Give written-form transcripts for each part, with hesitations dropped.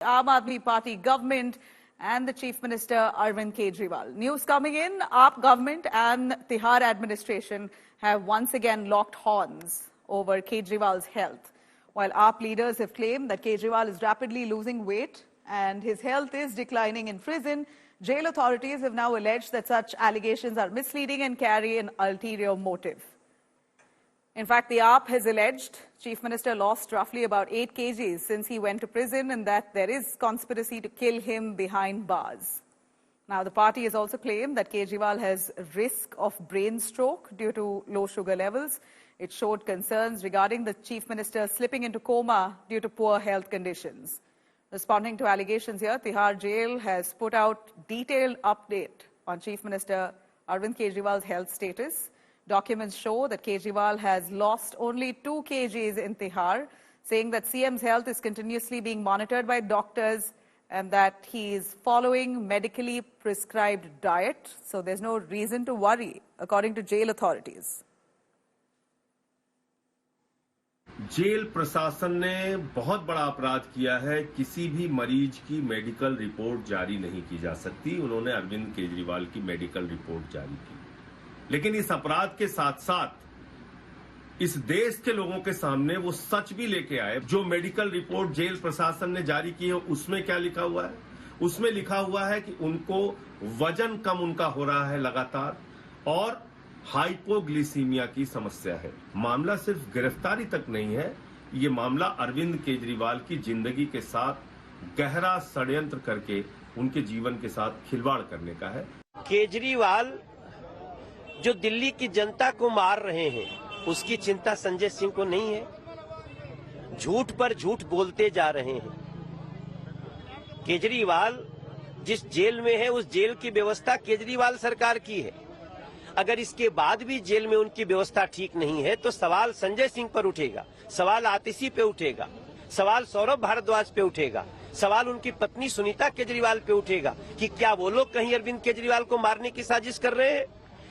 Aam Aadmi Party government and the Chief Minister Arvind Kejriwal. News coming in, AAP government and Tihar administration have once again locked horns over Kejriwal's health. While AAP leaders have claimed that Kejriwal is rapidly losing weight and his health is declining in prison, jail authorities have now alleged that such allegations are misleading and carry an ulterior motive. In fact, the AAP has alleged Chief Minister lost roughly about 8 kgs since he went to prison and that there is conspiracy to kill him behind bars. Now, the party has also claimed that Kejriwal has risk of brain stroke due to low sugar levels. It showed concerns regarding the Chief Minister slipping into coma due to poor health conditions. Responding to allegations here, Tihar Jail has put out detailed update on Chief Minister Arvind Kejriwal's health status. Documents show that Kejriwal has lost only 2 kgs in Tihar, saying that CM's health is continuously being monitored by doctors and that he is following medically prescribed diet. So there's no reason to worry, according to jail authorities. Jail प्रशासन ने बहुत बड़ा अपराध किया है। किसी भी मरीज की मेडिकल रिपोर्ट जारी नहीं की जा सकती। उन्होंने अरविंद केजरीवाल की मेडिकल रिपोर्ट जारी की, लेकिन इस अपराध के साथ साथ इस देश के लोगों के सामने वो सच भी लेके आए। जो मेडिकल रिपोर्ट जेल प्रशासन ने जारी की है, उसमें क्या लिखा हुआ है? उसमें लिखा हुआ है कि उनको वजन कम उनका हो रहा है लगातार और हाइपोग्लिसीमिया की समस्या है। मामला सिर्फ गिरफ्तारी तक नहीं है, ये मामला अरविंद केजरीवाल की जिंदगी के साथ गहरा षड्यंत्र करके उनके जीवन के साथ खिलवाड़ करने का है। केजरीवाल जो दिल्ली की जनता को मार रहे हैं, उसकी चिंता संजय सिंह को नहीं है। झूठ पर झूठ बोलते जा रहे हैं। केजरीवाल जिस जेल में है, उस जेल की व्यवस्था केजरीवाल सरकार की है। अगर इसके बाद भी जेल में उनकी व्यवस्था ठीक नहीं है, तो सवाल संजय सिंह पर उठेगा, सवाल आतिशी पे उठेगा, सवाल सौरभ भारद्वाज पे उठेगा, सवाल उनकी पत्नी सुनीता केजरीवाल पे उठेगा कि क्या वो लोग कहीं अरविंद केजरीवाल को मारने की साजिश कर रहे हैं,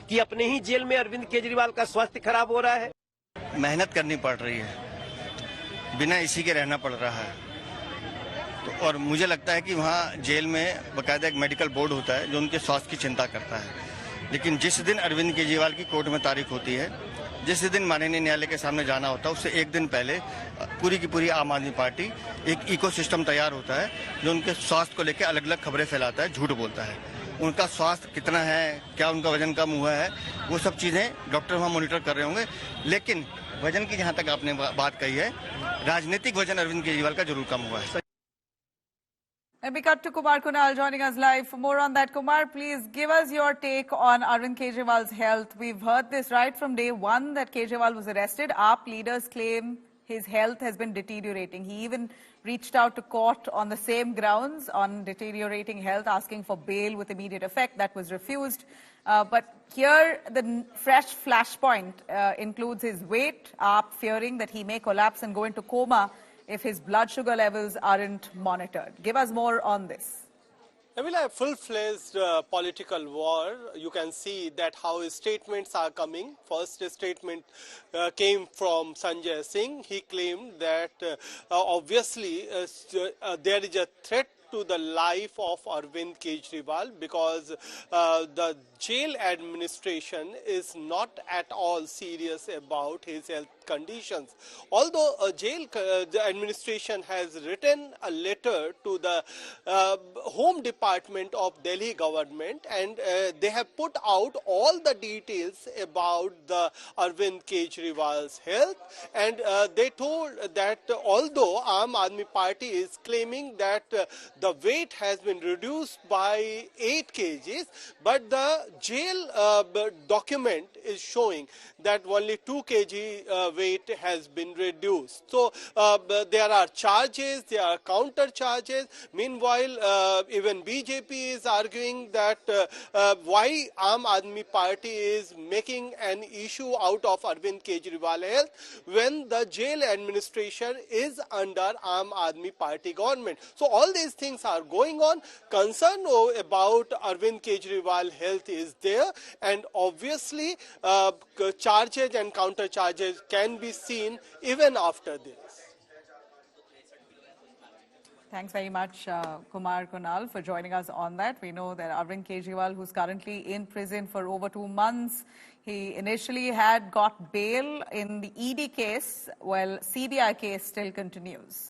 कि अपने ही जेल में अरविंद केजरीवाल का स्वास्थ्य खराब हो रहा है। मेहनत करनी पड़ रही है, बिना इसी के रहना पड़ रहा है। तो और मुझे लगता है कि वहाँ जेल में बाकायदा एक मेडिकल बोर्ड होता है जो उनके स्वास्थ्य की चिंता करता है। लेकिन जिस दिन अरविंद केजरीवाल की कोर्ट में तारीख होती है, जिस दिन माननीय न्यायालय के सामने जाना होता है, उससे एक दिन पहले पूरी की पूरी आम आदमी पार्टी एक इकोसिस्टम तैयार होता है जो उनके स्वास्थ्य को लेकर अलग अलग खबरें फैलाता है, झूठ बोलता है। उनका स्वास्थ्य कितना है, क्या उनका वजन कम हुआ है, वो सब चीजें डॉक्टर वहाँ मॉनिटर कर रहे होंगे। लेकिन वजन की जहाँ तक आपने बात कही है, राजनीतिक वजन अरविंद केजरीवाल का जरूर कम हुआ है। Let me cut to Kumar Kunal joining us live. For more on that, Kumar, please give us your take on Arvind Kejriwal's health. We've heard this right from day one that Kejriwal was arrested. AAP leaders claim his health has been deteriorating. He even reached out to court on the same grounds on deteriorating health, asking for bail with immediate effect. That was refused. But here, the fresh flashpoint includes his weight, AAP fearing that he may collapse and go into coma if his blood sugar levels aren't monitored. Give us more on this. I mean, a full-fledged political war. You can see that how his statements are coming. First statement came from Sanjay Singh. He claimed that obviously there is a threat to the life of Arvind Kejriwal because the jail administration is not at all serious about his health conditions. Although the administration has written a letter to the Home Department of Delhi government and they have put out all the details about the Arvind Kejriwal's health, and they told that although Aam Aadmi Party is claiming that the weight has been reduced by 8 kgs, but the jail document is showing that only 2 kg weight has been reduced. So there are charges, there are counter charges. Meanwhile, even BJP is arguing that why Aam Aadmi Party is making an issue out of Arvind Kejriwal health when the jail administration is under Aam Aadmi Party government. So all these things are going on. Concern about Arvind Kejriwal health is there, and obviously charges and counter charges can be seen even after this. Thanks very much, Kumar Kunal, for joining us on that. We know that Arvind Kejriwal, who's currently in prison for over 2 months, he initially had got bail in the ED case, while CBI case still continues.